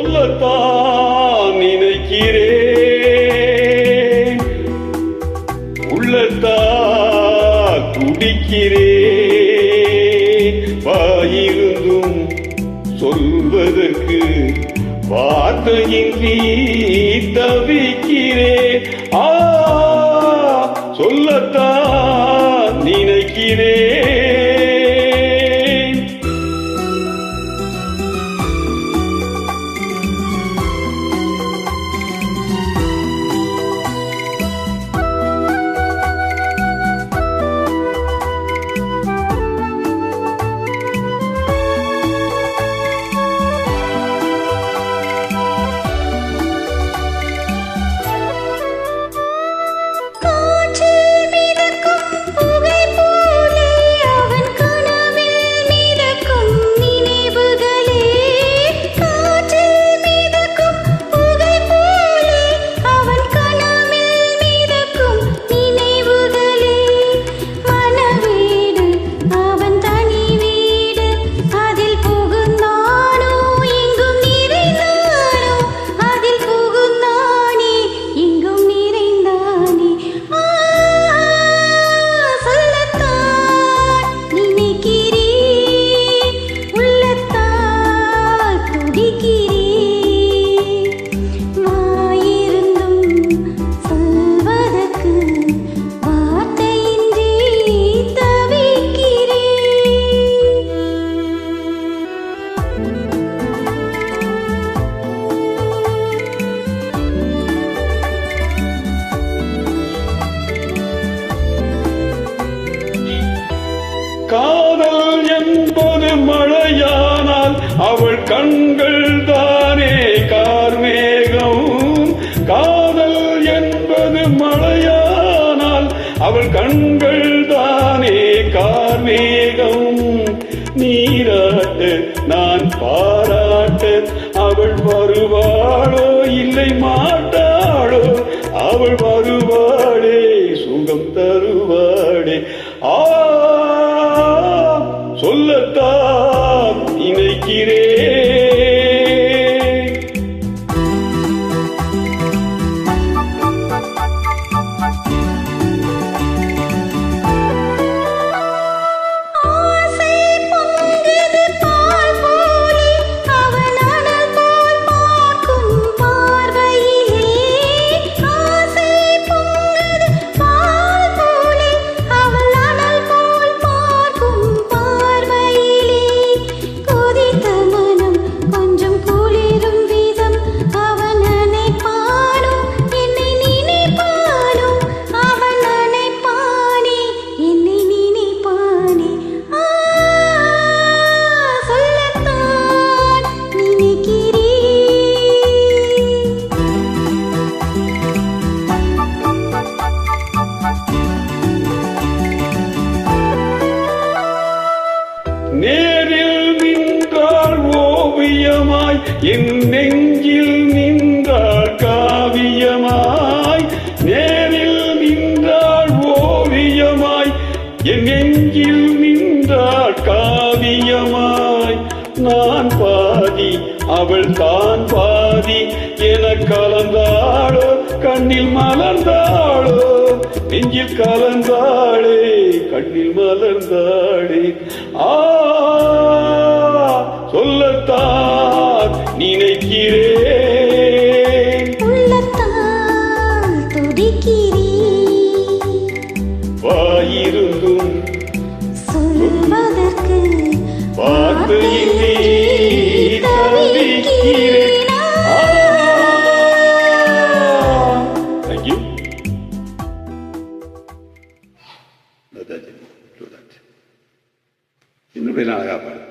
சொல்லத்தான் நினைக்கிறேன், உள்ளத்தான் துடிக்கிறேன். வாயிருந்தும் சொல்வதற்கு வார்த்தையின்றி தவிக்கிறேன். சொல்லத்தான் நினைக்கிறேன். காதல் என்பது மழையானால் அவள் கண்கள் தானே கார்மேகம். காதல் என்பது மழையானால் அவள் கண்கள் தானே கார்மேகம். நீராட்ட நான் பாராட்ட அவள் வருவாளோ இல்லை மாட்டாளோ, அவள் வருவாளே சுகம் தருவாளே. சொல்லத்தான் நினைக்கிறேன். நேரில் நின்றாள் ஓவியமாய், என் நெஞ்சில் நின்றாள் காவியமாய். நேரில் நின்றாள் ஓவியமாய், என் நெஞ்சில் நின்றாள் காவியமாய். நான் பாதி அவள் தான் பாதி என கலந்தாளோ, கண்ணில் மலர்ந்தாளோ, நெஞ்சில் கலந்தாளே கண்ணில் மலர்ந்தாளே. சொல்லத்தான் நினைக்கிறேன், உள்ளத்தால் துடிக்கிறேன். வாயிருந்தும் சொல்வதற்கு வார்த்தையின்றி தவிக்கிறேன். Thank you. இன்னும் அழகா பாடு.